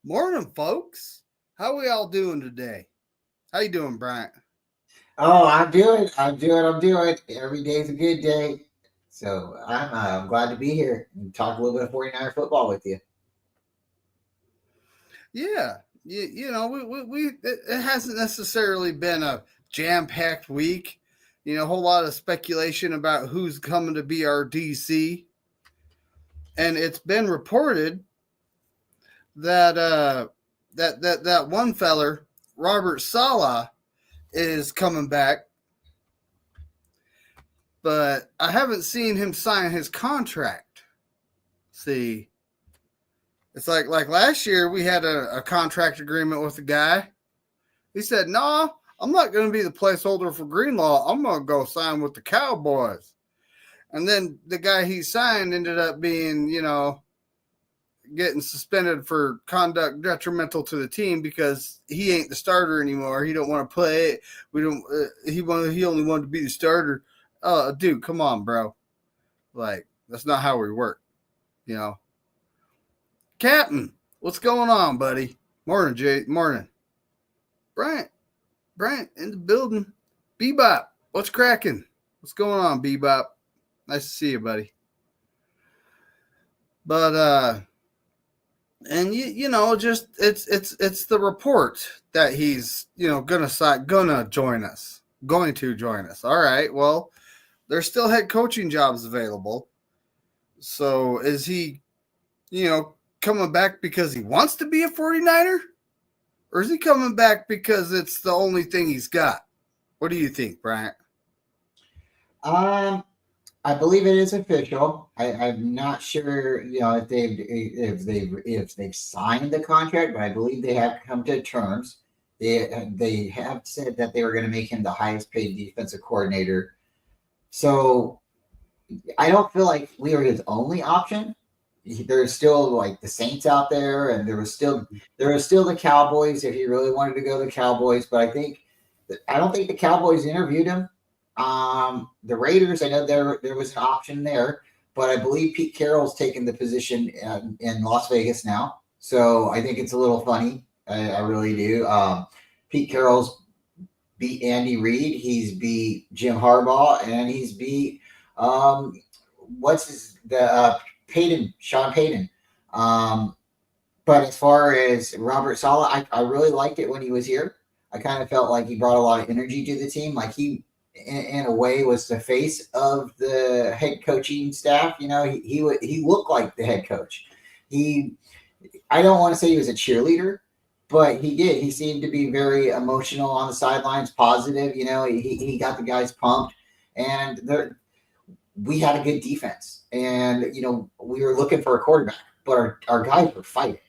Morning, folks. How we all doing today? How you doing, Bryant? Oh, I'm doing. Every day's a good day. So I'm glad to be here and talk a little bit of 49er football with you. Yeah, it hasn't necessarily been a jam-packed week. A whole lot of speculation about who's coming to be our DC, and it's been reported that that one feller, Robert Sala, is coming back, but I haven't seen him sign his contract. See, it's like last year we had a contract agreement with the guy. He said, "Nah, I'm not going to be the placeholder for Greenlaw. I'm going to go sign with the Cowboys." And then the guy he signed ended up being, getting suspended for conduct detrimental to the team because he ain't the starter anymore. He don't want to play. We don't. He only wanted to be the starter. Dude, come on, bro. Like that's not how we work. You know, Captain, what's going on, buddy? Morning, Jay. Morning, Bryant. Bryant in the building. Bebop, what's cracking? What's going on, Bebop? Nice to see you, buddy. But and just it's the report that he's gonna join us, going to join us. All right, well, there's still head coaching jobs available. So is he, coming back because he wants to be a 49er? Or is he coming back because it's the only thing he's got? What do you think, Bryant? Um, I believe it is official. I'm not sure, if they've signed the contract, but I believe they have come to terms. They have said that they were going to make him the highest paid defensive coordinator. So I don't feel like we are his only option. There's still like the Saints out there, and there was still the Cowboys if he really wanted to go to the Cowboys. But I don't think the Cowboys interviewed him. The Raiders, I know there was an option there, but I believe Pete Carroll's taken the position in Las Vegas now. So I think it's a little funny. I really do. Pete Carroll's beat Andy Reid. He's beat Jim Harbaugh, and he's beat um, what's his the Sean Payton. Um, but as far as Robert Sala, I really liked it when he was here. I kind of felt like he brought a lot of energy to the team. Like in a way, was the face of the head coaching staff. He looked like the head coach. He, I don't want to say he was a cheerleader, but he did. He seemed to be very emotional on the sidelines, positive. He got the guys pumped, and we had a good defense, and we were looking for a quarterback, but our guys were fighting.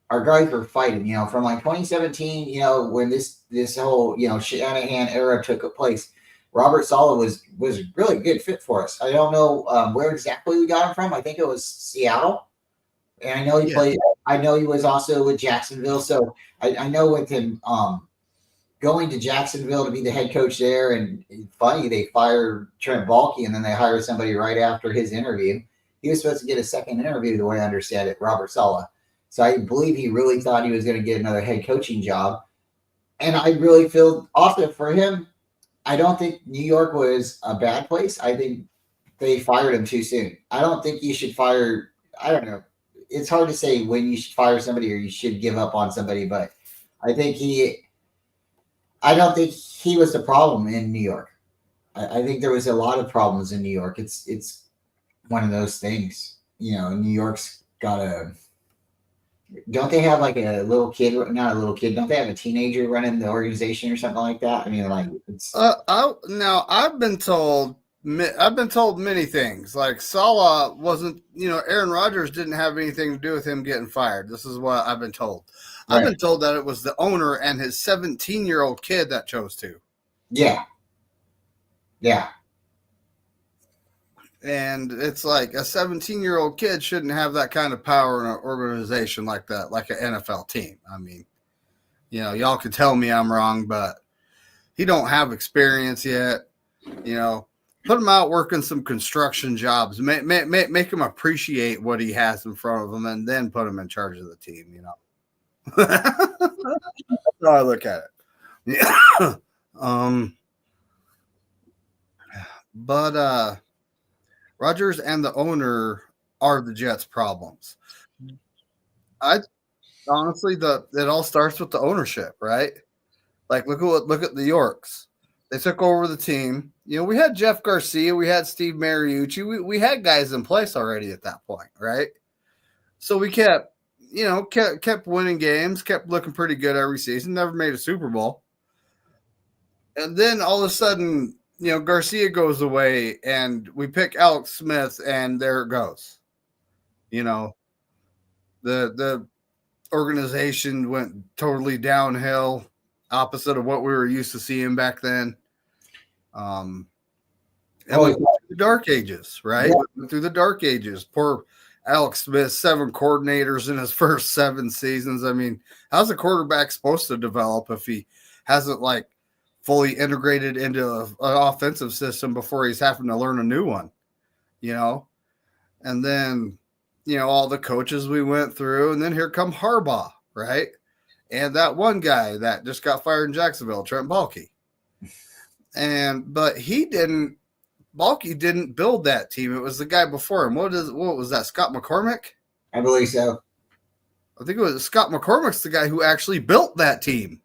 Our guys were fighting, from like 2017, when this whole Shanahan era took place. Robert Sala was a really good fit for us. I don't know where exactly we got him from. I think it was Seattle, and I know he Yeah. played. I know he was also with Jacksonville, so I know with him going to Jacksonville to be the head coach there. And funny, they fired Trent Baalke, and then they hired somebody right after his interview. He was supposed to get a second interview, the way I understand it, Robert Sala. So I believe he really thought he was going to get another head coaching job. And I really feel also for him, I don't think New York was a bad place. I think they fired him too soon. I don't think you should fire. I don't know. It's hard to say when you should fire somebody or you should give up on somebody, but I think he I don't think he was the problem in New York. I think there was a lot of problems in New York. It's one of those things. New York's got a. Don't they have like a little kid? Not a little kid. Don't they have a teenager running the organization or something like that? I mean, like it's Now I've been told many things. Like Salah wasn't, Aaron Rodgers didn't have anything to do with him getting fired. This is what I've been told. I've right. been told that it was the owner and his 17-year-old kid that chose to. Yeah, yeah, And it's like a 17-year-old kid shouldn't have that kind of power in an organization like that, like an NFL team. I mean, y'all can tell me I'm wrong, but he don't have experience yet. You know, put him out working some construction jobs. Make him appreciate what he has in front of him, and then put him in charge of the team. That's how I look at it. Yeah. But Rogers and the owner are the Jets' problems. I honestly, the it all starts with the ownership, right? Like look at the Yorks. They took over the team. You know, we had Jeff Garcia, we had Steve Mariucci, we had guys in place already at that point, right? So we kept, kept winning games, kept looking pretty good every season. Never made a Super Bowl, and then all of a sudden, Garcia goes away, and we pick Alex Smith, and there it goes. You know, the organization went totally downhill, opposite of what we were used to seeing back then. And we went through the dark ages, right? Yeah. We went through the dark ages. Poor Alex Smith, 7 coordinators in his first 7 seasons. I mean, how's a quarterback supposed to develop if he hasn't like fully integrated into an offensive system before he's having to learn a new one, you know? And then, all the coaches we went through, and then here come Harbaugh, right? And that one guy that just got fired in Jacksonville, Trent Baalke. But Baalke didn't build that team. It was the guy before him. What was that? Scott McCormick? I believe so. I think it was Scott McCormick's the guy who actually built that team.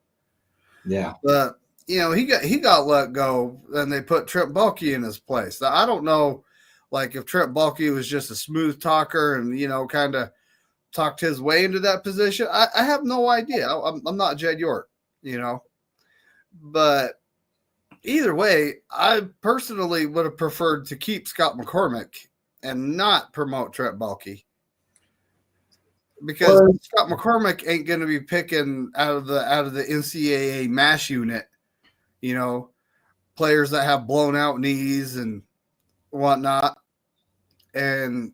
Yeah. But he got let go, and they put Trent Baalke in his place. Now, I don't know, like if Trent Baalke was just a smooth talker and kind of talked his way into that position. I have no idea. I'm not Jed York, but either way, I personally would have preferred to keep Scott McCormick and not promote Trent Baalke, because Scott McCormick ain't going to be picking out of the NCAA MASH unit, players that have blown out knees and whatnot. And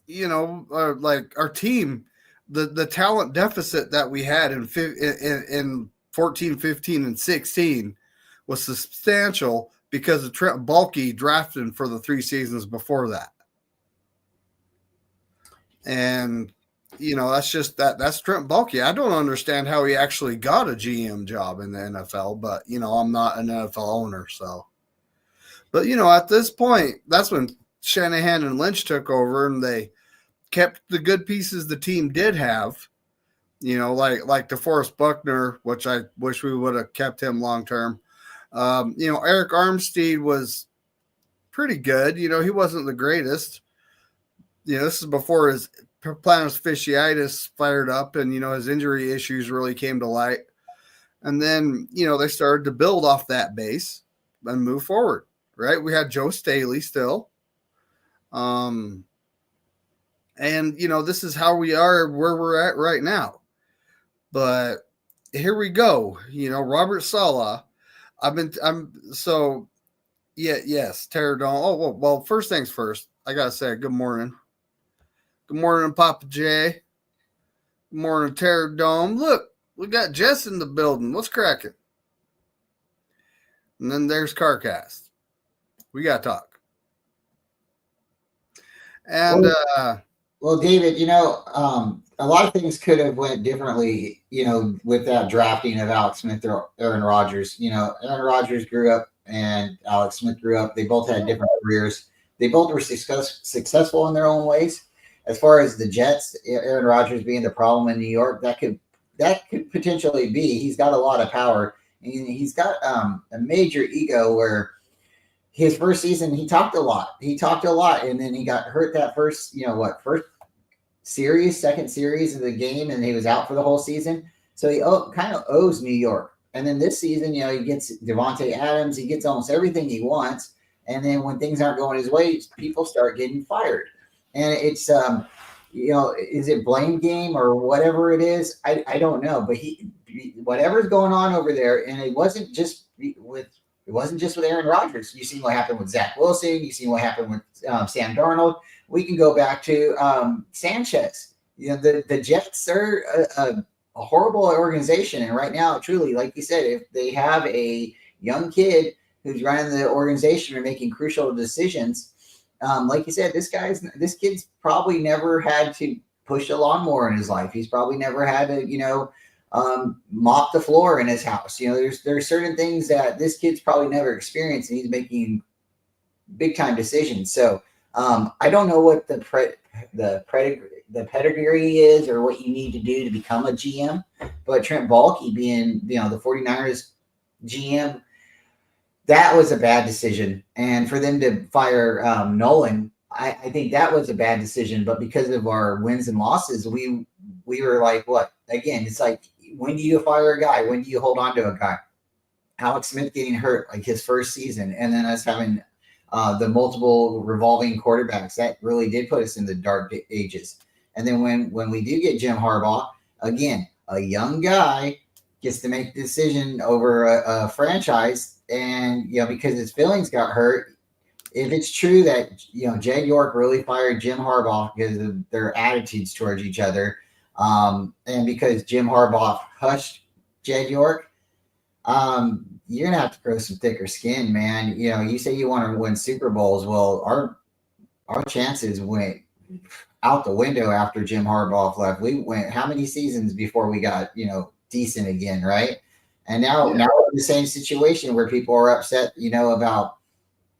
like our team, the talent deficit that we had in 14, 15, and 16 was substantial because of Trent Baalke drafting for the 3 seasons before that. And that's Trent Baalke. I don't understand how he actually got a GM job in the NFL, but I'm not an NFL owner, so. But at this point, that's when Shanahan and Lynch took over, and they kept the good pieces the team did have. Like DeForest Buckner, which I wish we would have kept him long term. Eric Armstead was pretty good. He wasn't the greatest. This is before his plantar fasciitis fired up, and his injury issues really came to light. And then they started to build off that base and move forward. Right, we had Joe Staley still, and this is how we are where we're at right now. But here we go. Robert Saleh. Yes, Terror Dome. Oh, well, first things first, I gotta say good morning. Good morning, Papa J. Good morning, Terror Dome. Look, we got Jess in the building. What's cracking? And then there's CarCast. We got to talk. And well, David, a lot of things could have went differently, with that drafting of Alex Smith or Aaron Rodgers. Aaron Rodgers grew up and Alex Smith grew up. They both had different careers. They both were successful in their own ways. As far as the Jets, Aaron Rodgers being the problem in New York, that could potentially be. He's got a lot of power, and he's got a major ego where his first season, he talked a lot, and then he got hurt that first second series of the game, and he was out for the whole season. So he kind of owes New York. And then this season, he gets Devontae Adams, he gets almost everything he wants. And then when things aren't going his way, people start getting fired. And it's, is it blame game or whatever it is? I don't know. But whatever's going on over there, and it wasn't just with Aaron Rodgers. You've seen what happened with Zach Wilson. You've seen what happened with Sam Darnold. We can go back to Sanchez. The Jets are a horrible organization. And right now, truly, like you said, if they have a young kid who's running the organization or making crucial decisions, like you said, this kid's probably never had to pushed a lawnmower in his life. He's probably never had to, mop the floor in his house. There's certain things that this kid's probably never experienced, and he's making big time decisions. So I don't know what the pedigree is or what you need to do to become a GM, but Trent Baalke being, the 49ers GM, that was a bad decision. And for them to fire Nolan, I think that was a bad decision. But because of our wins and losses, we were like, what? Again, it's like, when do you fire a guy? When do you hold on to a guy? Alex Smith getting hurt like his first season, and then us having the multiple revolving quarterbacks, that really did put us in the dark ages. And then when we do get Jim Harbaugh, again, a young guy gets to make the decision over a franchise, and because his feelings got hurt. If it's true that Jed York really fired Jim Harbaugh because of their attitudes towards each other, and because Jim Harbaugh hushed Jed York, you're gonna have to grow some thicker skin, man. You say you want to win Super Bowls. Well, our chances went out the window after Jim Harbaugh left. We went how many seasons before we got decent again, right? And now we're in the same situation where people are upset, about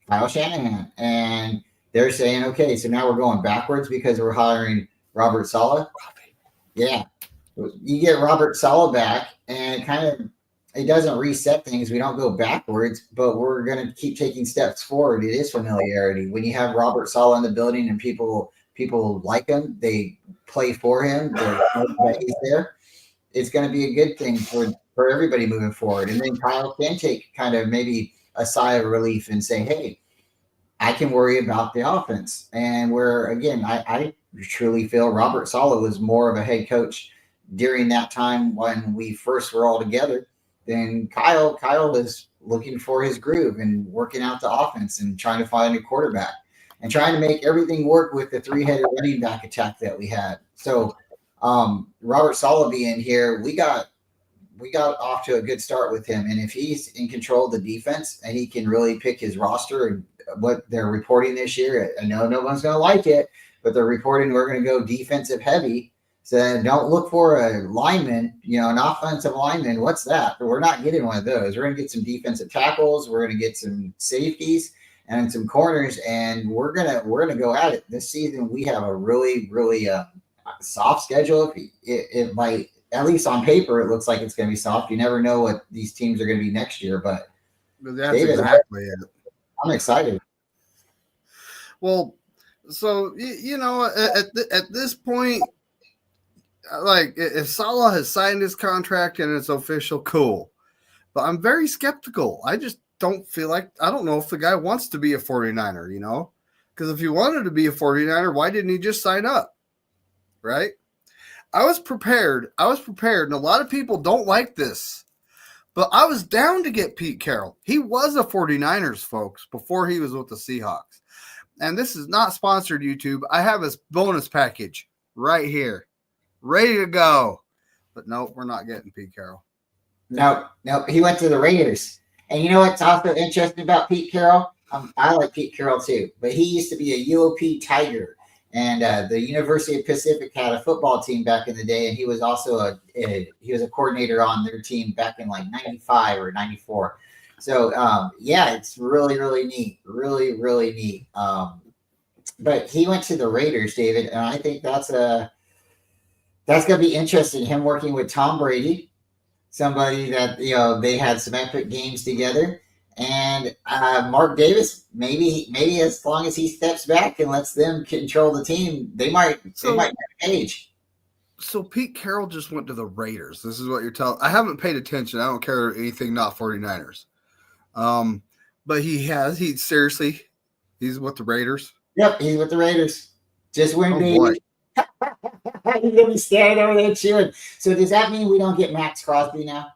Kyle Shanahan, and they're saying, okay, so now we're going backwards because we're hiring Robert Saleh. Yeah, you get Robert Saleh back, and it doesn't reset things. We don't go backwards, but we're going to keep taking steps forward. It is familiarity. When you have Robert Saleh in the building and people like him, they play for him, he's there. It's going to be a good thing for everybody moving forward. And then Kyle can take kind of maybe a sigh of relief and say, hey, I can worry about the offense. And I truly feel Robert Saleh was more of a head coach during that time when we first were all together than Kyle. Kyle was looking for his groove and working out the offense and trying to find a quarterback and trying to make everything work with the three-headed running back attack that we had. So Robert Saleh being here, we got off to a good start with him. And if he's in control of the defense and he can really pick his roster and what they're reporting this year, I know no one's going to like it, but they're reporting we're going to go defensive heavy. So don't look for a lineman, an offensive lineman. What's that? We're not getting one of those. We're going to get some defensive tackles. We're going to get some safeties and some corners, and we're gonna go at it this season. We have a really, really soft schedule. It might, at least on paper, it looks like it's going to be soft. You never know what these teams are going to be next year, but that's David, exactly it. I'm excited. Well, so at this point, like if Saleh has signed his contract and it's official, cool. But I'm very skeptical. I just don't feel like, I don't know if the guy wants to be a 49er, because if he wanted to be a 49er, why didn't he just sign up? Right? I was prepared, and a lot of people don't like this, but I was down to get Pete Carroll. He was a 49ers, folks, before he was with the Seahawks. And this is not sponsored, YouTube. I have his bonus package right here, ready to go. But nope, we're not getting Pete Carroll. No, he went to the Raiders. And you know what's also interesting about Pete Carroll? I like Pete Carroll too, but he used to be a UOP Tiger. And the University of Pacific had a football team back in the day, and he was also he was a coordinator on their team back in like 95 or 94. So it's really, really neat, really, really neat. But he went to the Raiders, David, and I think that's going to be interesting. Him working with Tom Brady, somebody that they had some epic games together. And Mark Davis, maybe as long as he steps back and lets them control the team, they might age. So Pete Carroll just went to the Raiders. This is what you're telling. I haven't paid attention. I don't care anything not 49ers. But he's with the Raiders. Yep, he's with the Raiders. Just win, baby. He's gonna be standing over there cheering. So does that mean we don't get Max Crosby now?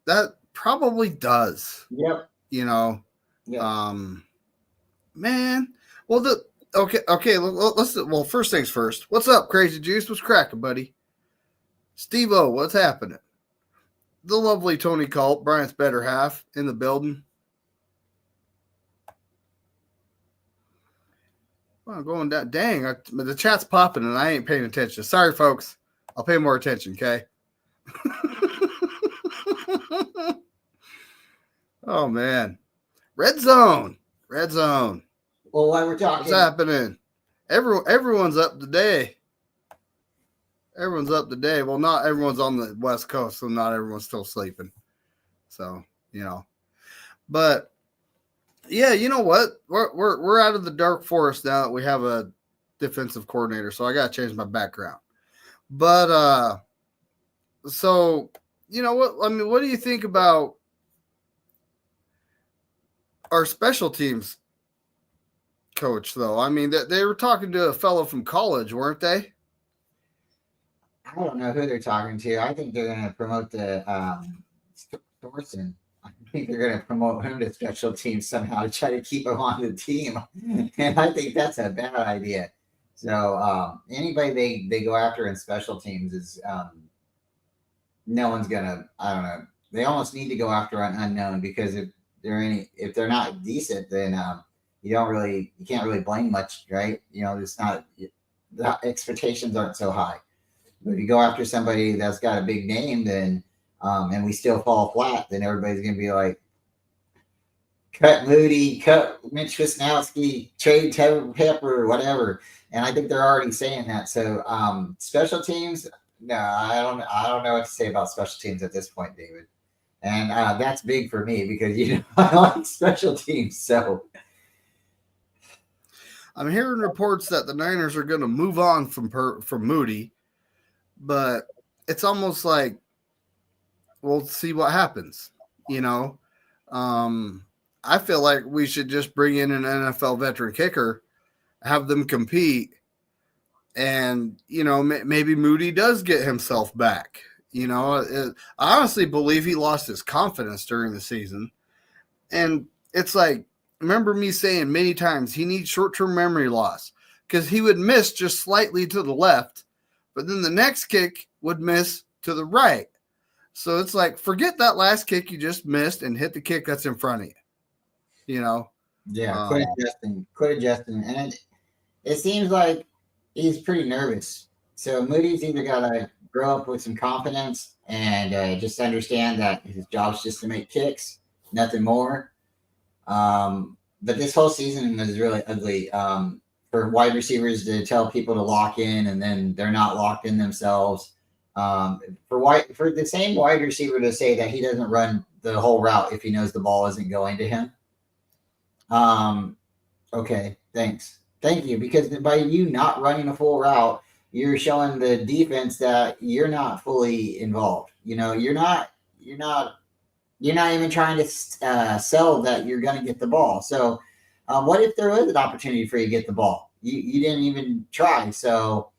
That probably does. Yep. Yep. Man. Well, okay. Well, first things first. What's up, Crazy Juice? What's cracking, buddy? Steve-O, what's happening? The lovely Tony Culp, Bryant's better half, in the building. Oh, going down. Dang, the chat's popping and I ain't paying attention. Sorry, folks. I'll pay more attention, okay? Oh, man. Red zone. Red zone. Well, while we're talking, What's happening? Everyone's up today. Everyone's up today. Well, not everyone's on the West Coast, so not everyone's still sleeping. So, but yeah, you know what? We're out of the dark forest now that we have a defensive coordinator. So I got to change my background. But so you know what? I mean, what do you think about our special teams coach, though? I mean, they were talking to a fellow from college, weren't they? I don't know who they're talking to. I think they're going to promote the Thorson. I think they're going to promote him to special teams somehow to try to keep him on the team. And I think that's a bad idea. So anybody they go after in special teams is no one's going to, I don't know. They almost need to go after an unknown because if they're not decent, then you can't really blame much, right? It's not, the expectations aren't so high. But if you go after somebody that's got a big name, then and we still fall flat, then everybody's going to be like, cut Moody, cut Mitch Wisnowski, trade Pepper, whatever. And I think they're already saying that. So special teams, no, I don't know what to say about special teams at this point, David. And that's big for me because I like special teams. So I'm hearing reports that the Niners are going to move on from Moody, but it's almost like we'll see what happens. I feel like we should just bring in an NFL veteran kicker, have them compete, and maybe Moody does get himself back. I honestly believe he lost his confidence during the season, and it's like, remember me saying many times he needs short-term memory loss because he would miss just slightly to the left, but then the next kick would miss to the right. So it's like, forget that last kick you just missed and hit the kick that's in front of you. Yeah, quit adjusting. And it seems like he's pretty nervous. So Moody's either got to grow up with some confidence and just understand that his job's just to make kicks, nothing more. But this whole season was really ugly for wide receivers to tell people to lock in and then they're not locked in themselves. For the same wide receiver to say that he doesn't run the whole route if he knows the ball isn't going to him. Okay, thanks. Thank you. Because by you not running a full route, you're showing the defense that you're not fully involved. You're not even trying to sell that you're going to get the ball. So what if there was an opportunity for you to get the ball? You didn't even try. So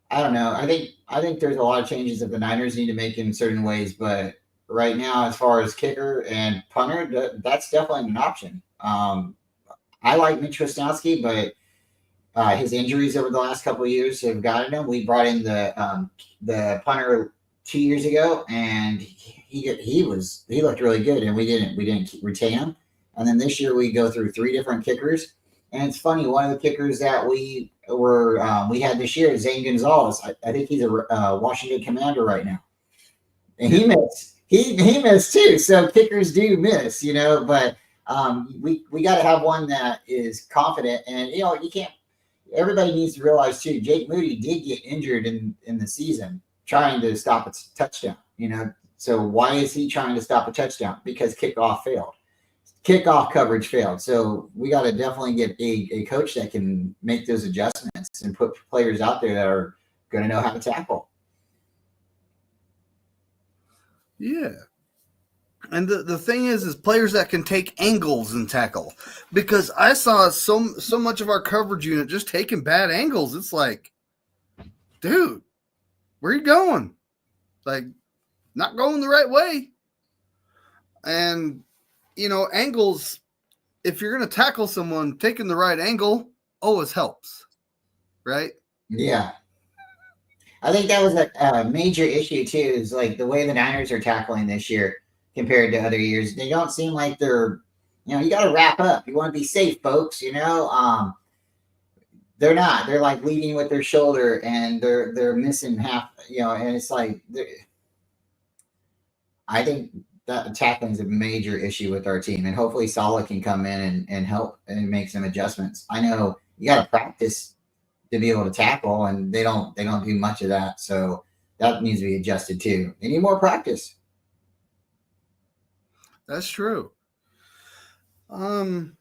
I don't know. I think there's a lot of changes that the Niners need to make in certain ways, but right now, as far as kicker and punter, that's definitely an option. I like Mitch Wisnowski, but his injuries over the last couple of years have gotten him. We brought in the punter 2 years ago, and he looked really good, and we didn't retain him. And then this year we go through 3 different kickers, and it's funny. One of the kickers that we had this year is Zane Gonzalez. I think he's a Washington Commander right now, and he missed. He missed too. So kickers do miss, but we got to have one that is confident, and you can't. Everybody needs to realize too. Jake Moody did get injured in the season trying to stop a touchdown. So why is he trying to stop a touchdown? Because kickoff failed. Kickoff coverage failed. So we got to definitely get a coach that can make those adjustments and put players out there that are going to know how to tackle. Yeah. And the thing is players that can take angles and tackle, because I saw so much of our coverage unit just taking bad angles. It's like, dude, where are you going? Like, not going the right way. And, angles, if you're going to tackle someone, taking the right angle always helps, right? Yeah. I think that was a major issue, too, is like the way the Niners are tackling this year compared to other years. They don't seem like they're, you got to wrap up. You want to be safe, folks, They're not. They're like leading with their shoulder, and they're missing half. And it's like I think that tackling is a major issue with our team, and hopefully Salah can come in and help and make some adjustments. I know you got to practice to be able to tackle, and they don't do much of that, so that needs to be adjusted too. They need more practice. That's true. Oh,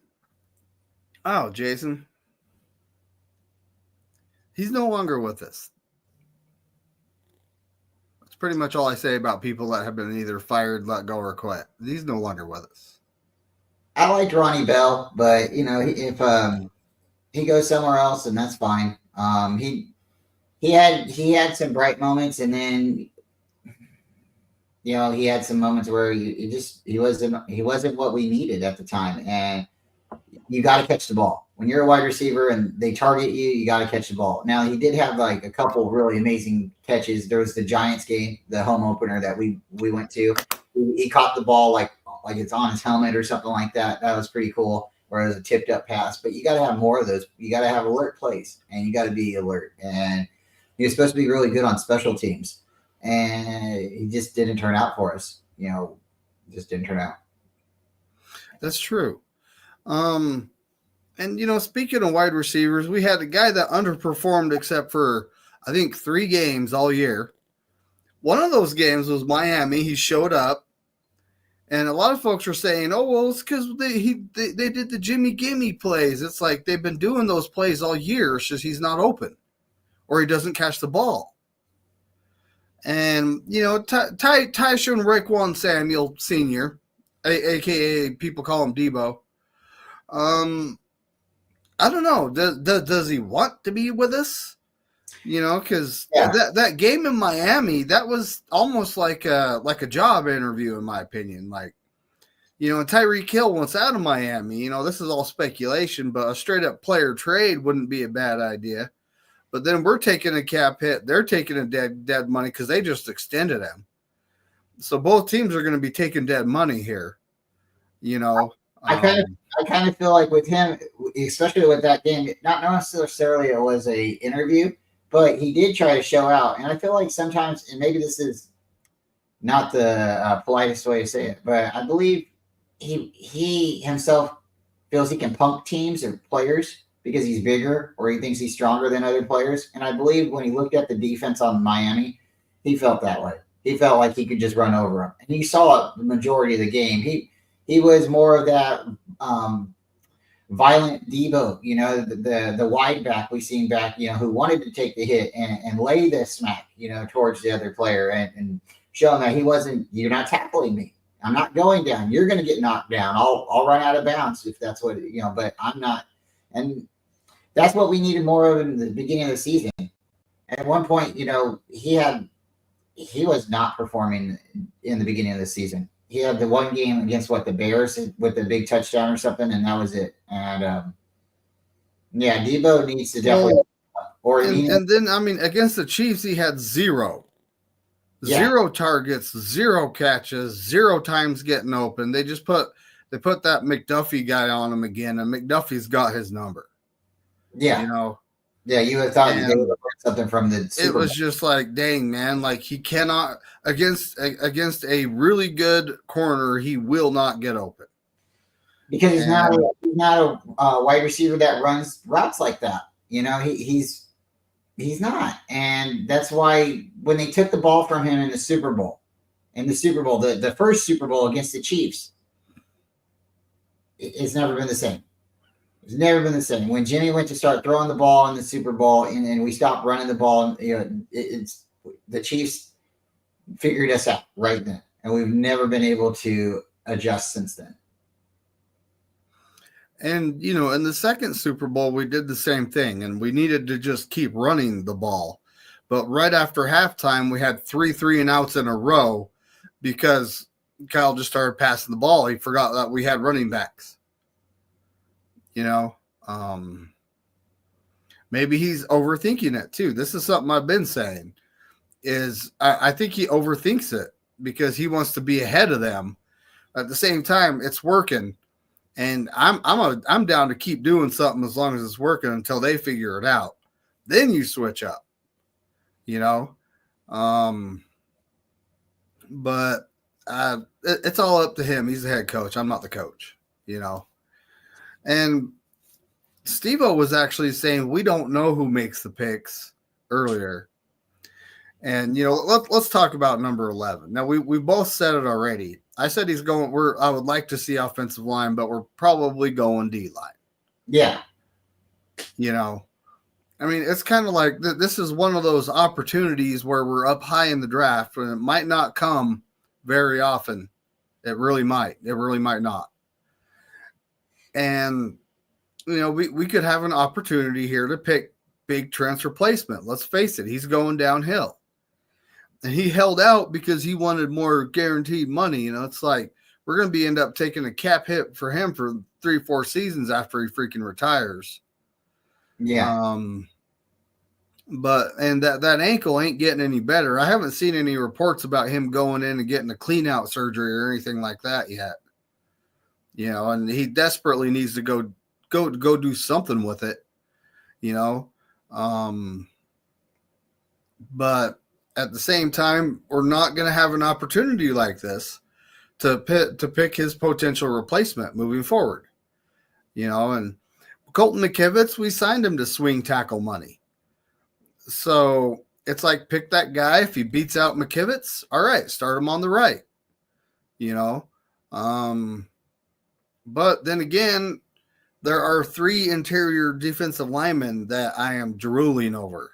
Jason, he's no longer with us. That's pretty much all I say about people that have been either fired, let go, or quit. He's no longer with us. I liked Ronnie Bell, but if he goes somewhere else, then that's fine. He had some bright moments, and then he had some moments where he wasn't what we needed at the time, and you got to catch the ball when you're a wide receiver and they target you. You got to catch the ball. Now he did have like a couple really amazing catches. There was the Giants game, the home opener that we went to. He caught the ball like it's on his helmet or something like that. That was pretty cool. Or it was a tipped up pass. But you got to have more of those. You got to have alert plays, and you got to be alert. And he was supposed to be really good on special teams, and he just didn't turn out for us. Just didn't turn out. That's true. And speaking of wide receivers, we had a guy that underperformed except for I think 3 games all year. One of those games was Miami. He showed up, and a lot of folks were saying, "Oh, well, it's because they did the Jimmy Gimme plays." It's like they've been doing those plays all year. It's just he's not open, or he doesn't catch the ball. And Tyshawn Raekwon Samuel Sr., aka people call him Debo. I don't know. Does he want to be with us? Because that game in Miami, that was almost like a job interview, in my opinion. Like, and Tyreek Hill wants out of Miami. This is all speculation, but a straight up player trade wouldn't be a bad idea. But then we're taking a cap hit. They're taking a dead money because they just extended him. So both teams are going to be taking dead money here. I kind of feel like with him, especially with that game, not necessarily it was a interview, but he did try to show out. And I feel like sometimes, and maybe this is not the politest way to say it, but I believe he himself feels he can punk teams or players because he's bigger or he thinks he's stronger than other players. And I believe when he looked at the defense on Miami, he felt that way. He felt like he could just run over him. And you saw it the majority of the game. He was more of that violent Debo, the wide back we seen back, who wanted to take the hit and lay the smack, towards the other player and show him that you're not tackling me. I'm not going down. You're going to get knocked down. I'll run out of bounds if that's what, but I'm not. And that's what we needed more of in the beginning of the season. At one point, he was not performing in the beginning of the season. He had the one game against the Bears with the big touchdown or something, and that was it. And Debo needs to definitely. And then against the Chiefs, he had 0 targets, 0 catches, 0 times getting open. They put that McDuffie guy on him again, and McDuffie's got his number. Yeah, Yeah, you would have thought they would have learned something from the Super Bowl. It was just like, dang, man, like he cannot against a really good corner, he will not get open. Because he's not a wide receiver that runs routes like that. He's not. And that's why when they took the ball from him in the Super Bowl, the first Super Bowl against the Chiefs, it's never been the same. It's never been the same. When Jimmy went to start throwing the ball in the Super Bowl and we stopped running the ball, it's the Chiefs figured us out right then. And we've never been able to adjust since then. And, in the second Super Bowl, we did the same thing, and we needed to just keep running the ball. But right after halftime, we had 3 3-and-outs in a row because Kyle just started passing the ball. He forgot that we had running backs. Maybe he's overthinking it too. This is something I've been saying is I think he overthinks it because he wants to be ahead of them. At the same time, it's working. And I'm down to keep doing something as long as it's working until they figure it out. Then you switch up, you know. But it's all up to him. He's the head coach. I'm not the coach, you know. And Steve-O was actually saying we don't know who makes the picks earlier. And let's talk about number 11. Now we both said it already. I said he's going. I would like to see offensive line, but we're probably going D line. Yeah. I mean, it's kind of like this is one of those opportunities where we're up high in the draft, and it might not come very often. It really might. It really might not. And we could have an opportunity here to pick Big Trent's replacement. Let's face it, he's going downhill. And he held out because he wanted more guaranteed money. It's like we're going to end up taking a cap hit for him for 3-4 seasons after he freaking retires. Yeah. But that ankle ain't getting any better. I haven't seen any reports about him going in and getting a clean out surgery or anything like that yet. And he desperately needs to go do something with it. But at the same time, we're not going to have an opportunity like this to pick his potential replacement moving forward. And Colton McKivitz, we signed him to swing tackle money. So it's like pick that guy. If he beats out McKivitz, all right, start him on the right. But then again, there are 3 interior defensive linemen that I am drooling over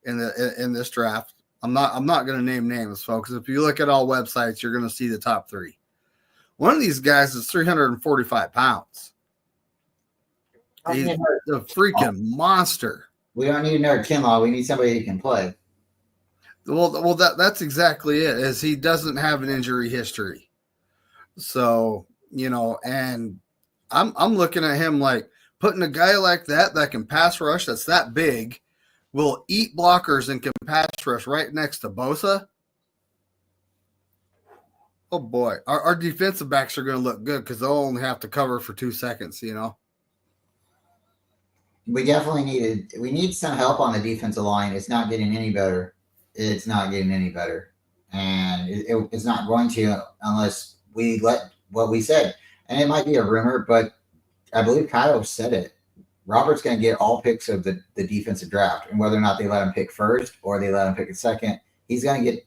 in this draft. I'm not going to name names, folks. If you look at all websites, you're going to see the top 3. One of these guys is 345 pounds. He's a freaking monster. We don't need another Kinlaw. We need somebody who can play. Well, that's exactly it. Is he doesn't have an injury history, so and I'm looking at him like putting a guy like that can pass rush, that's that big, will eat blockers and can pass rush right next to Bosa. Oh boy, our defensive backs are going to look good because they'll only have to cover for 2 seconds. We definitely need some help on the defensive line. It's not getting any better. It's not getting any better. And it's not going to unless we let what we said. And it might be a rumor, but I believe Kyle said it. Robert's going to get all picks of the defensive draft. And whether or not they let him pick first or they let him pick a second, he's going to get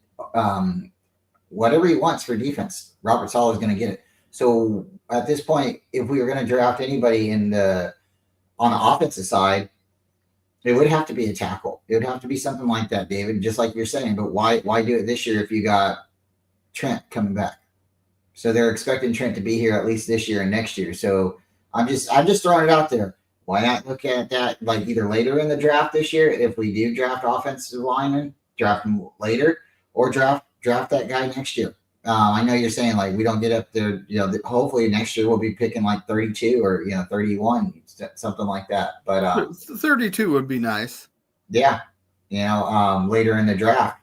whatever he wants for defense. Robert Saleh is going to get it. So at this point, if we were going to draft anybody on the offensive side, it would have to be a tackle. It would have to be something like that, David, just like you're saying. But why do it this year if you got Trent coming back? So they're expecting Trent to be here at least this year and next year. So I'm just throwing it out there. Why not look at that like either later in the draft this year if we do draft offensive linemen, draft them later, or draft that guy next year. I know you're saying like we don't get up there. Hopefully next year we'll be picking like 32 or 31, something like that. But 32 would be nice. Yeah, later in the draft.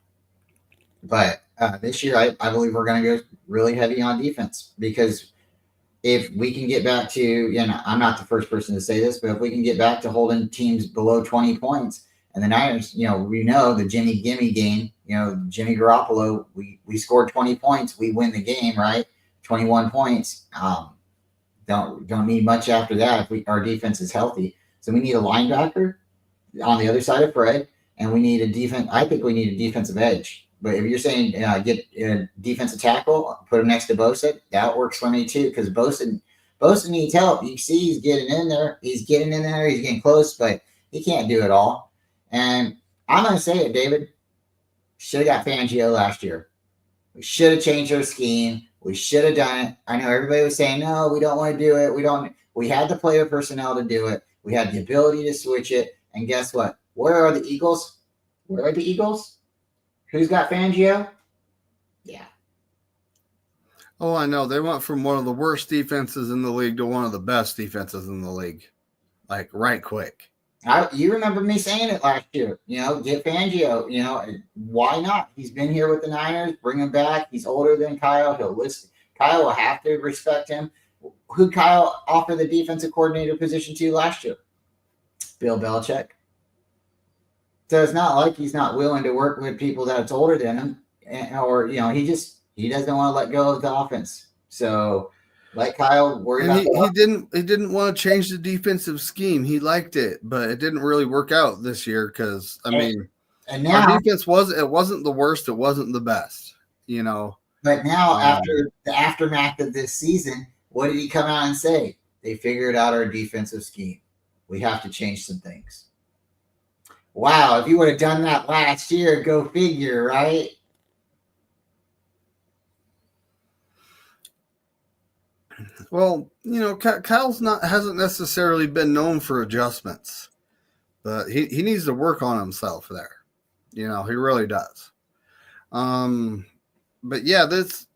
But this year I believe we're going to go really heavy on defense because if we can get back to, I'm not the first person to say this, but if we can get back to holding teams below 20 points, and the Niners, we know the Jimmy Gimme game, Jimmy Garoppolo, we scored 20 points, we win the game, right? 21 points. Don't need much after that if our defense is healthy. So we need a linebacker on the other side of Fred, and we need a defense. I think we need a defensive edge. But if you're saying get a defensive tackle, put him next to Bosa, that works for me too. Because Bosa needs help. You see, he's getting in there. He's getting close, but he can't do it all. And I'm going to say it, David. Should have got Fangio last year. We should have changed our scheme. We should have done it. I know everybody was saying, no, we don't want to do it. We had the player personnel to do it. We had the ability to switch it. And guess what? Where are the Eagles? Where are the Eagles? Who's got Fangio? Yeah. Oh, I know. They went from one of the worst defenses in the league to one of the best defenses in the league. Like, right quick. You remember me saying it last year. Get Fangio. Why not? He's been here with the Niners. Bring him back. He's older than Kyle. Kyle will have to respect him. who Kyle offered the defensive coordinator position to last year? Bill Belichick. So it's not like he's not willing to work with people that's older than him, or he doesn't want to let go of the offense. So let Kyle worry And about he didn't want to change the defensive scheme. He liked it, but it didn't really work out this year because and our now, defense wasn't the worst, it wasn't the best, you know. but now after the aftermath of this season, what did he come out and say? They figured out our defensive scheme. We have to change some things. Wow, if you would have done that last year, go figure, right? Well, Kyle's hasn't necessarily been known for adjustments, but he needs to work on himself there. He really does. But yeah, this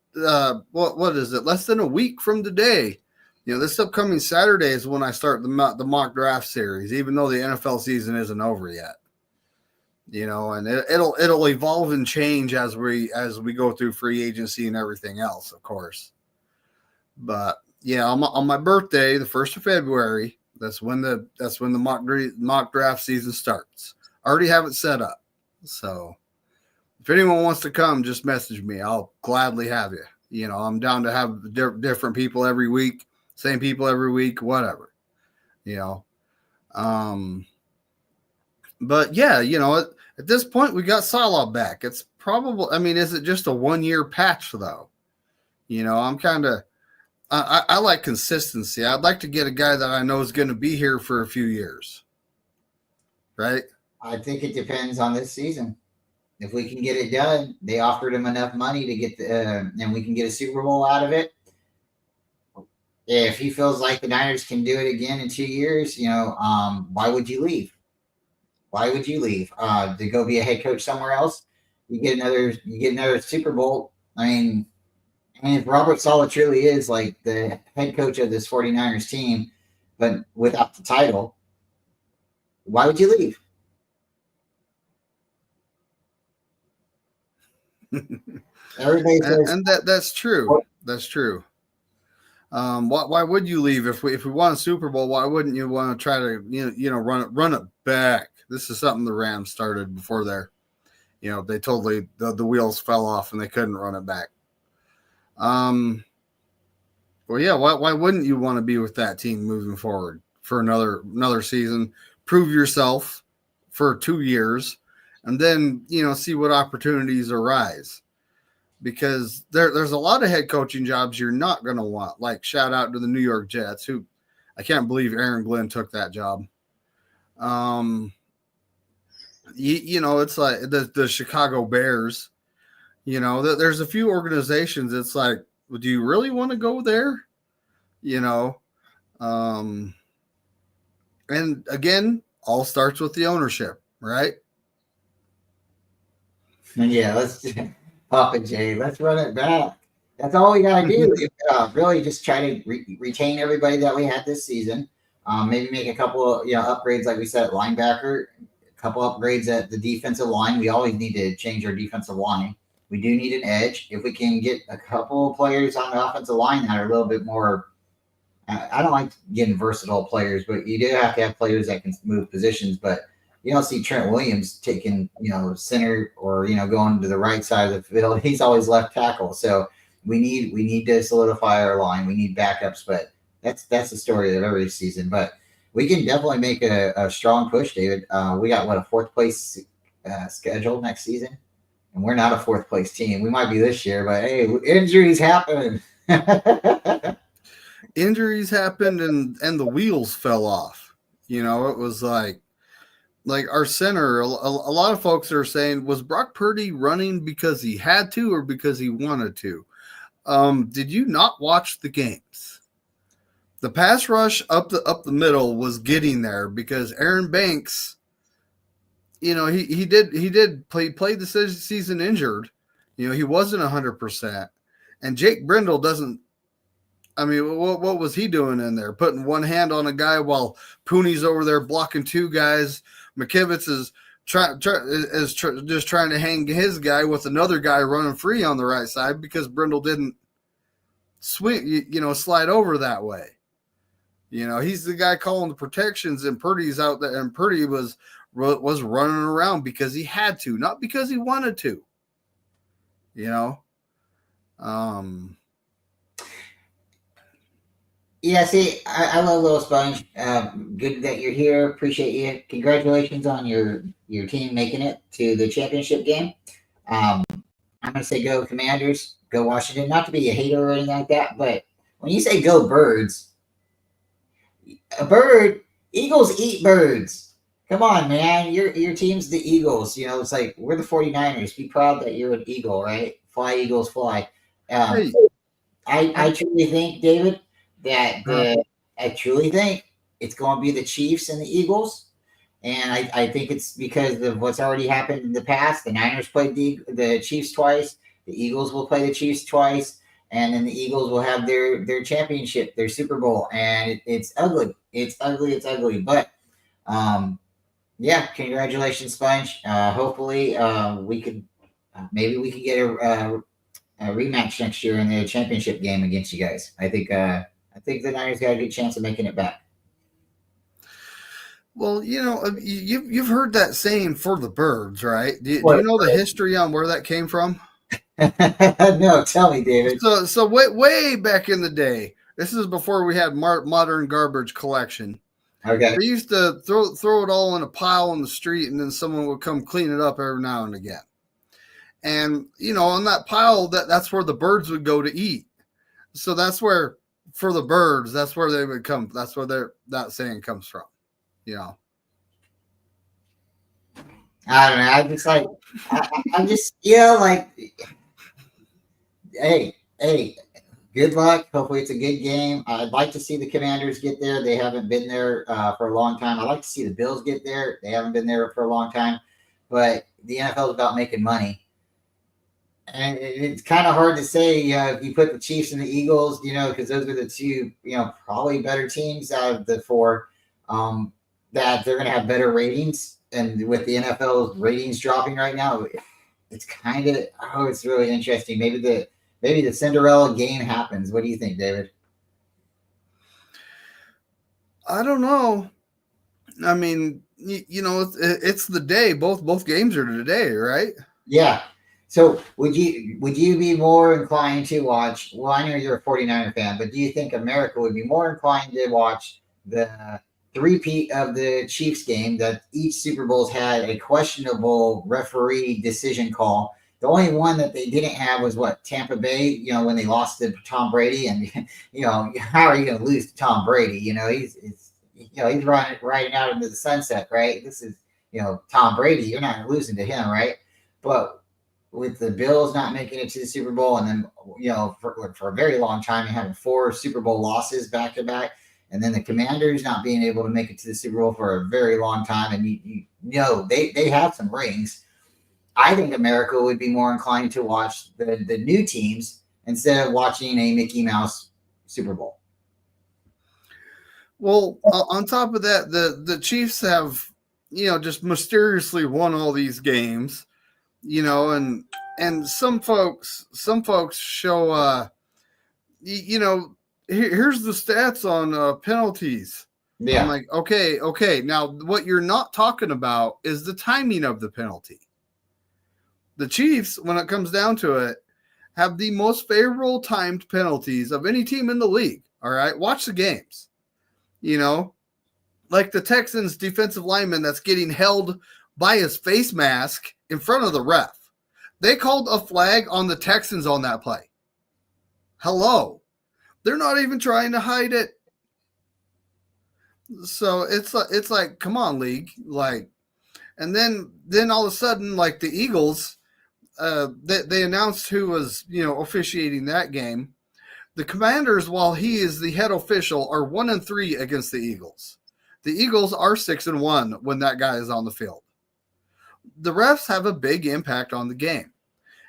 what is it? Less than a week from today. This upcoming Saturday is when I start the mock draft series, even though the NFL season isn't over yet. And it'll evolve and change as we go through free agency and everything else, of course. But yeah, on my birthday, the 1st of February, that's when the mock draft season starts. I already have it set up. So if anyone wants to come, just message me. I'll gladly have you. I'm down to have different people every week, same people every week, whatever. But yeah, at this point we got Salah back. It's probably, is it just a 1-year patch though? I'm kind of, I like consistency. I'd like to get a guy that I know is going to be here for a few years. Right? I think it depends on this season. If we can get it done, they offered him enough money to get and we can get a Super Bowl out of it. If he feels like the Niners can do it again in 2 years, why would you leave? Why would you leave? To go be a head coach somewhere else? You get another Super Bowl. And if Robert Saleh truly is like the head coach of this 49ers team, but without the title, why would you leave? Everybody says, and that's true. That's true. Why would you leave if we won a Super Bowl? Why wouldn't you want to try to run it back? This is something the Rams started before they totally the wheels fell off and they couldn't run it back. Well, yeah. Why wouldn't you want to be with that team moving forward for another season? Prove yourself for 2 years, and then see what opportunities arise. Because there's a lot of head coaching jobs you're not going to want. Like shout out to the New York Jets, who I can't believe Aaron Glenn took that job. It's like the Chicago Bears. There's a few organizations. It's like, well, do you really want to go there? And again, all starts with the ownership, right? Yeah, let's Papa J, let's run it back. That's all we gotta do. Really, just try to retain everybody that we had this season. Maybe make a couple of upgrades, like we said, at linebacker. A couple upgrades at the defensive line. We always need to change our defensive line. We do need an edge. If we can get a couple of players on the offensive line that are a little bit more, I don't like getting versatile players, but you do have to have players that can move positions. But you don't see Trent Williams taking, center or, going to the right side of the field. He's always left tackle. So we need to solidify our line. We need backups, but that's the story of every season. But we can definitely make a strong push, David. We got a 4th place schedule next season, and we're not a 4th place team. We might be this year, but hey, injuries happen. Injuries happened, and the wheels fell off. It was like our center. A lot of folks are saying, was Brock Purdy running because he had to or because he wanted to? Did you not watch the games? The pass rush up the middle was getting there because Aaron Banks, he played the season injured. He wasn't 100%, and Jake Brindle doesn't. What was he doing in there? Putting one hand on a guy while Pooney's over there blocking 2 guys. McKivitz is just trying to hang his guy with another guy running free on the right side because Brindle didn't swing, slide over that way. He's the guy calling the protections, and Purdy's out there, and Purdy was running around because he had to, not because he wanted to. Yeah, see, I love Little Sponge. Good that you're here. Appreciate you. Congratulations on your team making it to the championship game. I'm going to say go Commanders, go Washington. Not to be a hater or anything like that, but when you say go Birds, a bird, Eagles eat birds. Come on, man. Your team's the Eagles. It's like we're the 49ers. Be proud that you're an Eagle, right? Fly, Eagles, fly. Hey, I truly think, David, I truly think it's going to be the Chiefs and the Eagles. And I think it's because of what's already happened in the past. The Niners played the Chiefs twice. The Eagles will play the Chiefs twice. And then the Eagles will have their championship, their Super Bowl. And it's ugly. It's ugly. It's ugly. But, yeah, congratulations, Sponge. Hopefully we could maybe we could get a rematch next year in the championship game against you guys. I think the Niners got a good chance of making it back. Well, you've heard that saying for the birds, right? Do you know the history on where that came from? No, tell me, David. So way back in the day, this is before we had modern garbage collection. Okay. They used to throw it all in a pile on the street, and then someone would come clean it up every now and again. And on that pile, that's where the birds would go to eat. So that's where, for the birds, that's where they would come. That's where that saying comes from. I don't know. I'm just like, I'm just, like, hey, good luck. Hopefully it's a good game. I'd like to see the Commanders get there. They haven't been there for a long time. I'd like to see the Bills get there. They haven't been there for a long time. But the NFL is about making money. And it's kind of hard to say, if you put the Chiefs and the Eagles, because those are the two, probably better teams out of the four, that they're going to have better ratings. And with the NFL's ratings dropping right now, it's kind of, it's really interesting. Maybe the Cinderella game happens. What do you think, David? I don't know. I mean, it's the day. Both games are today, right? Yeah. So would you be more inclined to watch? Well, I know you're a 49er fan, but do you think America would be more inclined to watch the three-peat of the Chiefs game that each Super Bowl's had a questionable referee decision call? The only one that they didn't have was Tampa Bay, when they lost to Tom Brady. And, how are you going to lose to Tom Brady? He's riding out into the sunset, right? This is, Tom Brady. You're not losing to him, right? But with the Bills not making it to the Super Bowl, and then, for a very long time, having 4 Super Bowl losses back to back, and then the Commanders not being able to make it to the Super Bowl for a very long time, and they have some rings. I think America would be more inclined to watch the new teams instead of watching a Mickey Mouse Super Bowl. Well, on top of that, the Chiefs have, just mysteriously won all these games, and some folks show, here's the stats on penalties. Yeah. I'm like, okay. Now, what you're not talking about is the timing of the penalty. The Chiefs, when it comes down to it, have the most favorable timed penalties of any team in the league. All right, watch the games. Like the Texans defensive lineman that's getting held by his face mask in front of the ref. They called a flag on the Texans on that play. Hello. They're not even trying to hide it. So it's like, come on, league. Like, and then all of a sudden, like the Eagles, they announced who was, officiating that game. The Commanders, while he is the head official, are 1-3 against the Eagles. The Eagles are 6-1 when that guy is on the field. The refs have a big impact on the game,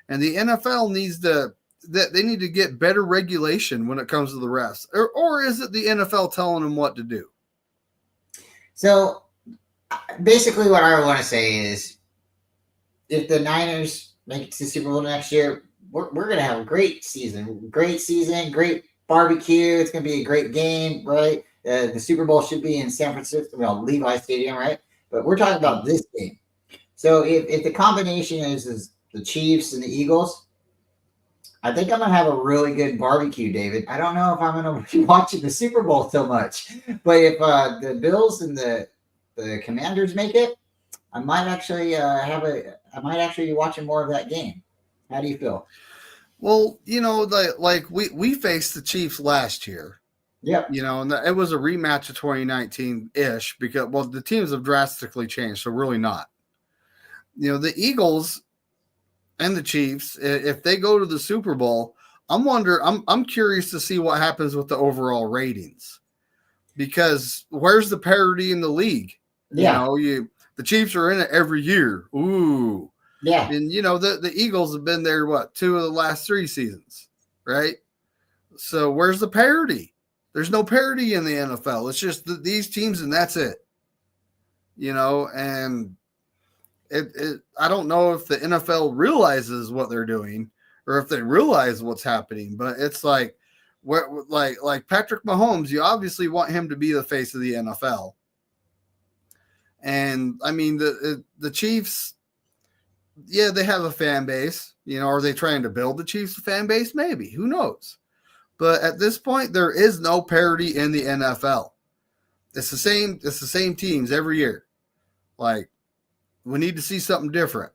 and the NFL needs to get better regulation when it comes to the refs, or is it the NFL telling them what to do? So basically what I want to say is if the Niners make it to the Super Bowl next year, we're going to have a great season, great barbecue. It's going to be a great game, right? The Super Bowl should be in San Francisco, well, Levi Stadium, right? But we're talking about this game. So if the combination is the Chiefs and the Eagles, I think I'm gonna have a really good barbecue, David. I don't know if I'm gonna be watching the Super Bowl so much, but if the Bills and the Commanders make it, I might actually I might actually be watching more of that game. How do you feel? Well, like we faced the Chiefs last year. Yep. And it was a rematch of 2019 ish because the teams have drastically changed, so really not. The Eagles and the Chiefs, if they go to the Super Bowl, I'm curious to see what happens with the overall ratings, because where's the parity in the league? Yeah. The Chiefs are in it every year. Ooh. Yeah. And the Eagles have been there 2 of the last 3 seasons, right? So where's the parity? There's no parity in the NFL. It's just these teams and that's it. And I don't know if the NFL realizes what they're doing or if they realize what's happening, but it's like Patrick Mahomes, you obviously want him to be the face of the NFL. And I mean, the Chiefs, yeah, they have a fan base. Are they trying to build the Chiefs a fan base? Maybe. Who knows? But at this point, there is no parity in the NFL. It's the same teams every year. Like, we need to see something different.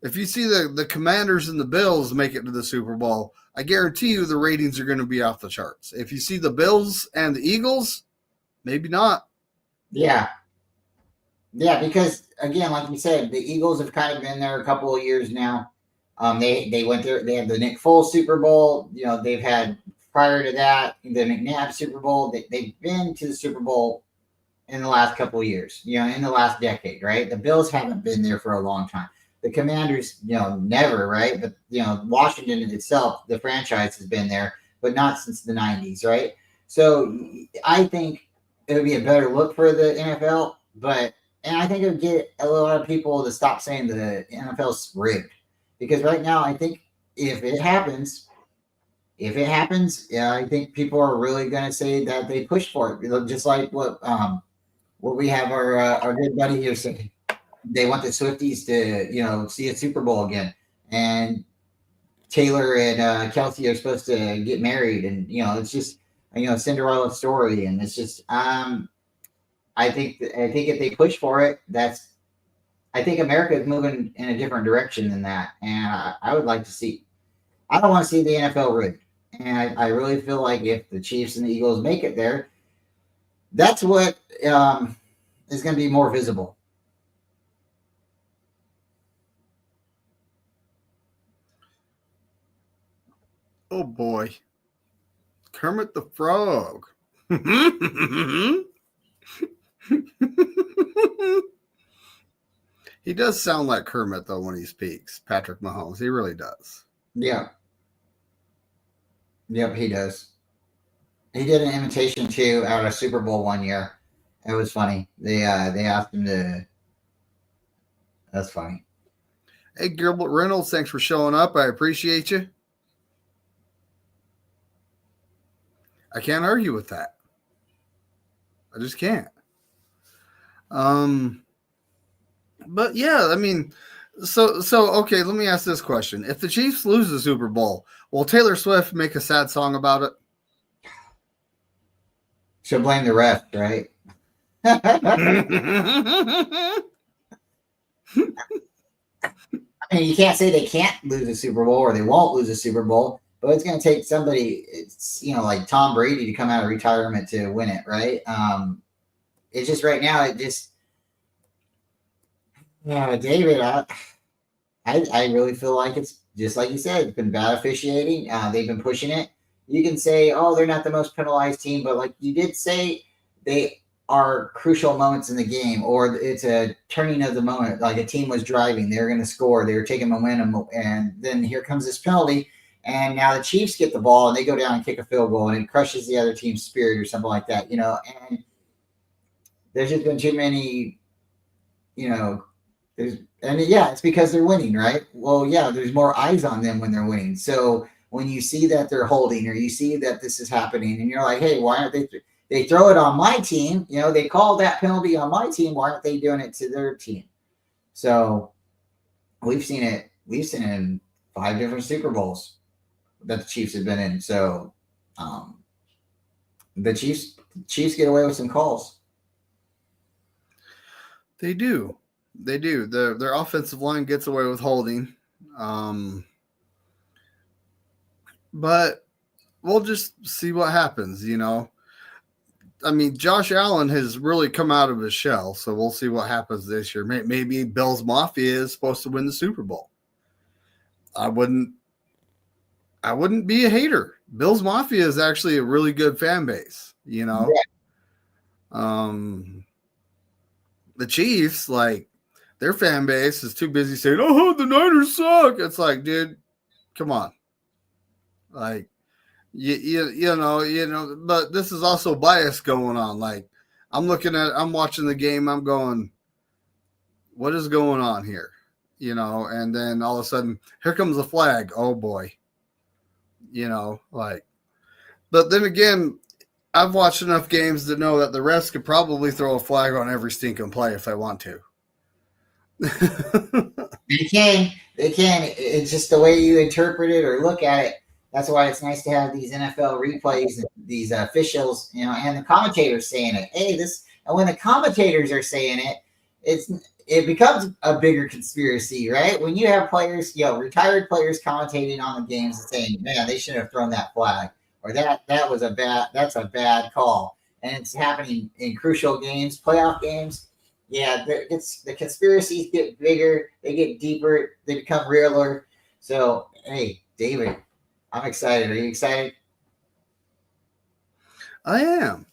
If you see the Commanders and the Bills make it to the Super Bowl, I guarantee you the ratings are going to be off the charts. If you see the Bills and the Eagles, maybe not. Yeah. Yeah, because again, like you said, the Eagles have kind of been there a couple of years now. They went there. They had the Nick Foles Super Bowl. They've had prior to that the McNabb Super Bowl. They've been to the Super Bowl in the last couple of years. In the last decade, right? The Bills haven't been there for a long time. The Commanders, never, right? But Washington in itself, the franchise has been there, but not since the '90s, right? So I think it would be a better look for the NFL, and I think it would get a lot of people to stop saying the NFL's rigged, because right now I think if it happens, yeah, I think people are really going to say that they pushed for it, just like what we have our good buddy here saying. They want the Swifties to see a Super Bowl again, and Taylor and Kelsey are supposed to get married, and it's just Cinderella story, and it's just I think if they push for it, I think America is moving in a different direction than that, and I would like to see. I don't want to see the NFL rigged, and I really feel like if the Chiefs and the Eagles make it there, that's what is going to be more visible. Oh boy, Kermit the Frog. He does sound like Kermit though when he speaks. Patrick Mahomes, he really does. Yeah. Yep, he does. He did an imitation too at a Super Bowl one year. It was funny. They asked him to. That's funny. Hey, Gilbert Reynolds, thanks for showing up. I appreciate you. I can't argue with that. I just can't. But yeah, I mean, so okay. Let me ask this question: if the Chiefs lose the Super Bowl, will Taylor Swift make a sad song about it? She'll blame the ref, right? I mean, you can't say they can't lose a Super Bowl or they won't lose a Super Bowl, but it's going to take somebody, like Tom Brady to come out of retirement to win it, right? It's just right now, David, I really feel like it's just like you said, it's been bad officiating. They've been pushing it. You can say, oh, they're not the most penalized team, but like you did say, they are crucial moments in the game, or it's a turning of the moment. Like a team was driving, they were going to score, they were taking momentum, and then here comes this penalty, and now the Chiefs get the ball and they go down and kick a field goal, and it crushes the other team's spirit or something like that, And there's just been too many, It's because they're winning, right? Well, yeah, there's more eyes on them when they're winning. So when you see that they're holding, or you see that this is happening, and you're like, hey, why aren't they? They throw it on my team. They called that penalty on my team. Why aren't they doing it to their team? So we've seen it. We've seen it in 5 different Super Bowls that the Chiefs have been in. So the Chiefs get away with some calls. They do. Their offensive line gets away with holding. But we'll just see what happens, I mean, Josh Allen has really come out of his shell, so we'll see what happens this year. Maybe Bills Mafia is supposed to win the Super Bowl. I wouldn't be a hater. Bills Mafia is actually a really good fan base, Yeah. The Chiefs, their fan base is too busy saying, "Oh, the Niners suck." It's like, dude, come on. But this is also bias going on. I'm watching the game. I'm going, what is going on here? And then all of a sudden, here comes the flag. Oh boy. But then again, I've watched enough games to know that the refs could probably throw a flag on every stinking play if they want to. They can. It's just the way you interpret it or look at it. That's why it's nice to have these NFL replays and these officials, and the commentators saying it. And when the commentators are saying it, it becomes a bigger conspiracy, right? When you have players, retired players commentating on the games and saying, "Man, they shouldn't have thrown that flag," or that's a bad call, and it's happening in crucial games, playoff games. Yeah, the conspiracies get bigger, they get deeper, they become realer. So, hey, David, I'm excited. Are you excited? I am.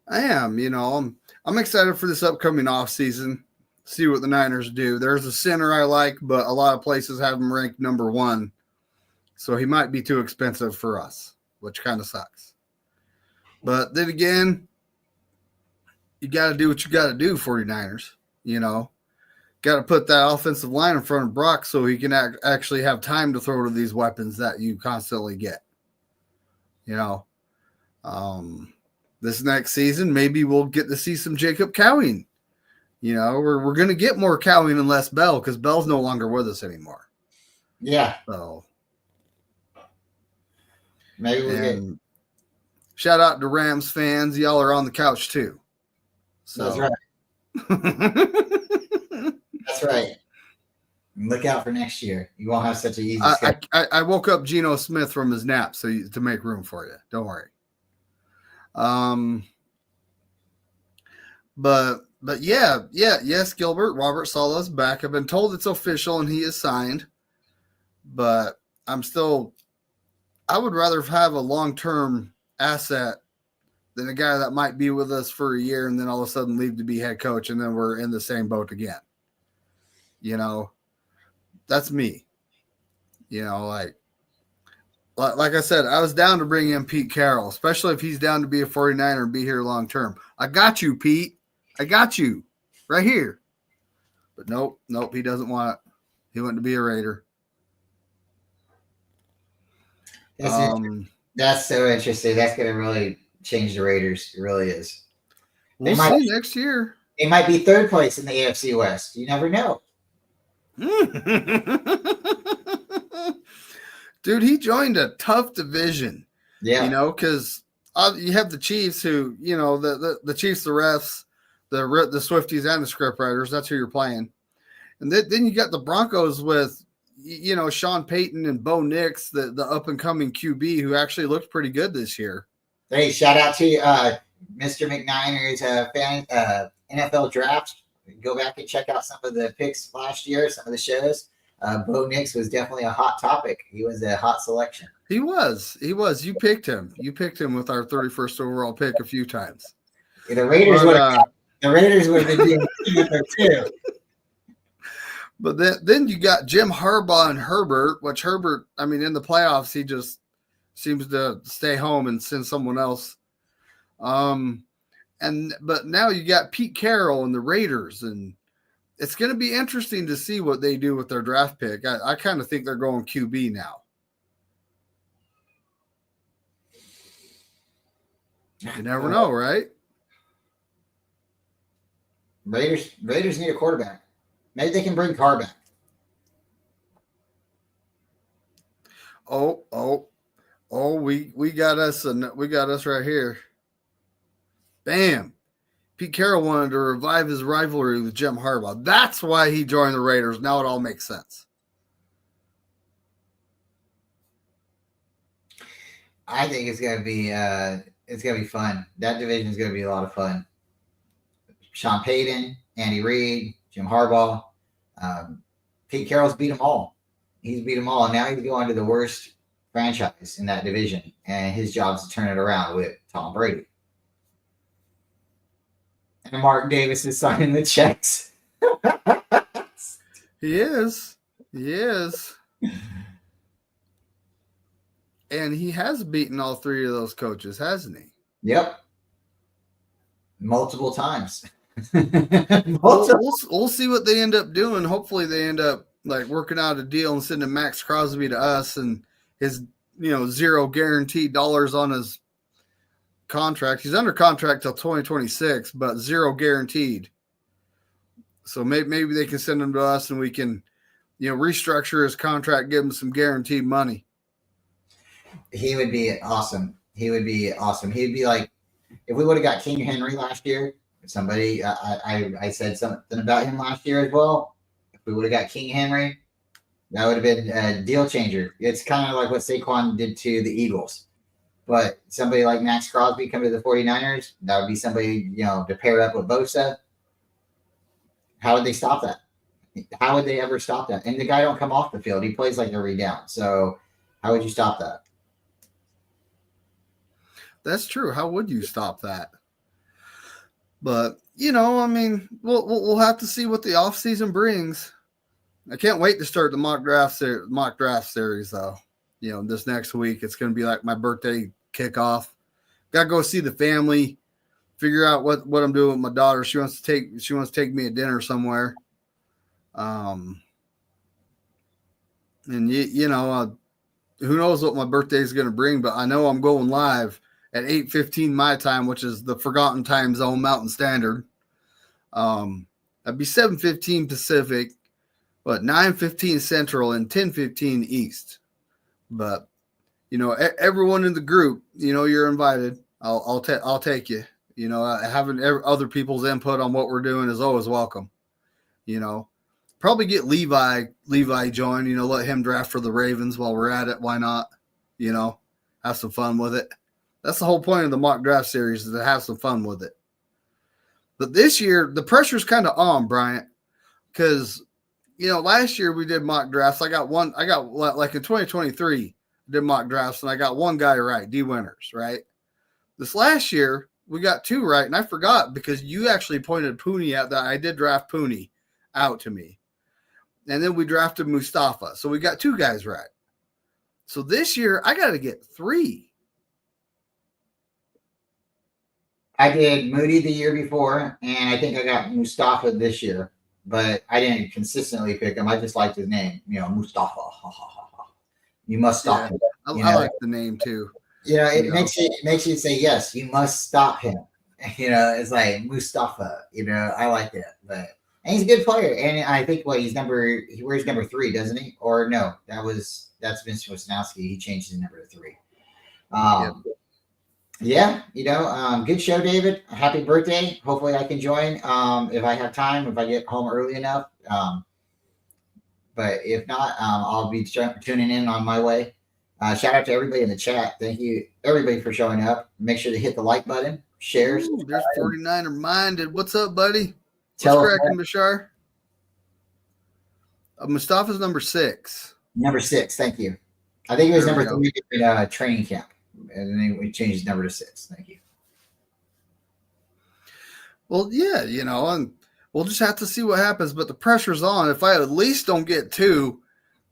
I'm excited for this upcoming off season. See what the Niners do. There's a center I like, but a lot of places have him ranked number 1. So he might be too expensive for us, which kind of sucks. But then again, you got to do what you got to do, 49ers. Got to put that offensive line in front of Brock so he can actually have time to throw to these weapons that you constantly get. This next season, maybe we'll get to see some Jacob Cowing. We're going to get more Cowing and less Bell because Bell's no longer with us anymore. Yeah. So maybe we'll get. Shout out to Rams fans. Y'all are on the couch too. So. That's right. That's right. Look out for next year. You won't have such an easy schedule. I woke up Geno Smith from his nap to make room for you. Don't worry. But yes, Gilbert, Robert Saleh's back. I've been told it's official and he is signed. But I would rather have a long-term asset than a guy that might be with us for a year and then all of a sudden leave to be head coach and then we're in the same boat again. That's me. Like I said, I was down to bring in Pete Carroll, especially if he's down to be a 49er and be here long term. I got you, Pete. I got you right here. But nope, he doesn't want it. He wanted to be a Raider. That's so interesting. That's going to really change the Raiders. It really is. We'll see next year. They might be 3rd place in the AFC West. You never know. Dude, he joined a tough division. Yeah. Because you have the Chiefs who, the Chiefs, the refs, the Swifties, and the scriptwriters. That's who you're playing. And then you got the Broncos with, Sean Payton and Bo Nix, the up-and-coming QB who actually looked pretty good this year. Hey, shout out to Mr. McNiner's NFL draft. Go back and check out some of the picks last year, some of the shows. Bo Nix was definitely a hot topic. He was a hot selection. He was. You picked him. You picked him with our 31st overall pick a few times. Yeah, the Raiders would have been doing it too. But then you got Jim Harbaugh and Herbert, which Herbert, in the playoffs, he just seems to stay home and send someone else. But now you got Pete Carroll and the Raiders, and it's going to be interesting to see what they do with their draft pick. I kind of think they're going QB now. You never know, right? Raiders need a quarterback. Maybe they can bring Carr back. Oh, we got us right here. Bam. Pete Carroll wanted to revive his rivalry with Jim Harbaugh. That's why he joined the Raiders. Now it all makes sense. I think it's gonna be fun. That division is gonna be a lot of fun. Sean Payton, Andy Reid, Jim Harbaugh, Pete Carroll's beat them all. He's beat them all, and now he's going to the worst franchise in that division, and his job is to turn it around with Tom Brady. And Mark Davis is signing the checks. He is. And he has beaten all three of those coaches, hasn't he? Yep. Multiple times. We'll see what they end up doing. Hopefully they end up like working out a deal and sending Max Crosby to us and his, zero guaranteed dollars on his contract. He's under contract till 2026, but zero guaranteed. So maybe they can send him to us and we can, restructure his contract, give him some guaranteed money. He would be awesome. He'd be like, if we would have got King Henry last year, somebody, I said something about him last year as well. If we would have got King Henry, that would have been a deal changer. It's kind of like what Saquon did to the Eagles. But somebody like Max Crosby coming to the 49ers, that would be somebody, to pair up with Bosa. How would they stop that? How would they ever stop that? And the guy don't come off the field. He plays like every down. So how would you stop that? That's true. How would you stop that? But, we'll have to see what the offseason brings. I can't wait to start the mock draft series, though. This next week, it's going to be like my birthday kickoff. Got to go see the family, figure out what I'm doing with my daughter. She wants to take me to dinner somewhere. And who knows what my birthday is going to bring, but I know I'm going live at 8:15 my time, which is the forgotten time zone, Mountain Standard. That'd be 7:15 Pacific, but 9:15 Central and 10:15 East. But everyone in the group, you're invited. I'll take you. Having other people's input on what we're doing is always welcome. Probably get Levi join. Let him draft for the Ravens while we're at it. Why not? Have some fun with it. That's the whole point of the mock draft series, is to have some fun with it. But this year, the pressure's kind of on, Bryant, because, last year we did mock drafts. I got like in 2023, I did mock drafts, and I got one guy right, D Winters, right? This last year, we got two right, and I forgot because you actually pointed Pooney out that I did draft Pooney out to me. And then we drafted Mustafa. So we got two guys right. So this year, I got to get three. I did Moody the year before, and I think I got Mustafa this year, but I didn't consistently pick him. I just liked his name, Mustafa. You must stop him. I like the name too. It makes you say, yes, you must stop him. It's like Mustafa. I like it, and he's a good player. And I think he wears number 3, doesn't he? Or no, that's Vince Wisnowski. He changed his number to 3. Yeah, good show, David. Happy birthday. Hopefully I can join if I have time, if I get home early enough. But if not, I'll be tuning in on my way. Shout out to everybody in the chat. Thank you, everybody, for showing up. Make sure to hit the like button, share. There's 49er Minded. What's up, buddy? What's cracking, Bashar? Mustafa's number 6. Number 6, thank you. I think it was number 3 in training camp. And then we changed his number to 6. Thank you. Well, yeah, and we'll just have to see what happens. But the pressure's on. If I at least don't get 2,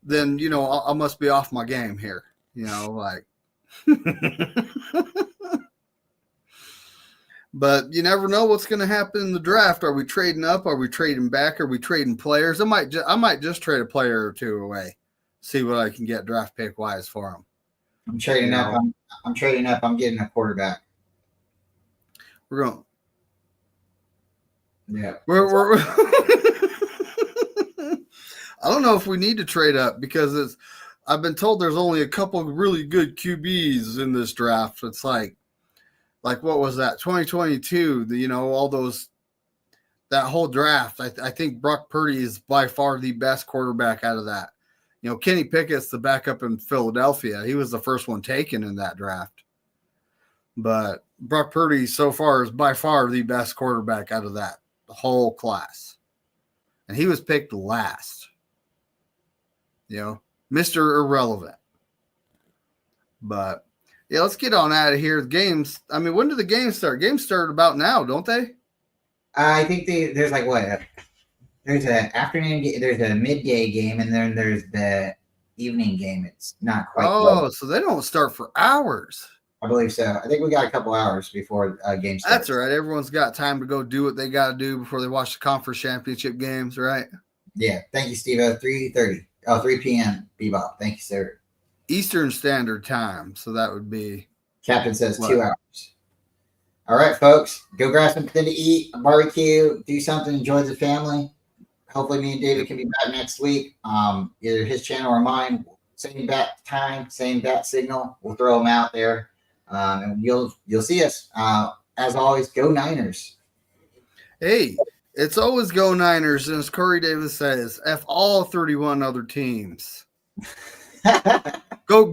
then, I must be off my game here. But you never know what's going to happen in the draft. Are we trading up? Are we trading back? Are we trading players? I might just trade a player or two away, see what I can get draft pick wise for them. I'm trading up. I'm trading up. I'm getting a quarterback. We're going. Yeah. We're I don't know if we need to trade up because I've been told there's only a couple of really good QBs in this draft. It's like what was that? 2022, all those, that whole draft. I think Brock Purdy is by far the best quarterback out of that. Kenny Pickett's the backup in Philadelphia. He was the first one taken in that draft. But Brock Purdy so far is by far the best quarterback out of that whole class. And he was picked last. Mr. Irrelevant. But yeah, let's get on out of here. The games. I mean, when do the games start? Games start about now, don't they? I think there's like what? There's an afternoon game, there's a midday game, and then there's the evening game. It's not quite. Oh, so they don't start for hours. I believe so. I think we got a couple hours before game starts. That's all right. Everyone's got time to go do what they got to do before they watch the conference championship games, right? Yeah. Thank you, Steve. 3:30. 3 p.m. Bebop. Thank you, sir. Eastern Standard Time. So that would be. Captain says 2 hours. All right, folks. Go grab something to eat, a barbecue, do something, enjoy the family. Hopefully me and David can be back next week. Either his channel or mine. Same bat time, same bat signal. We'll throw them out there. And you'll see us. As always, go Niners. Hey, it's always go Niners. And as Corey Davis says, F all 31 other teams. Go.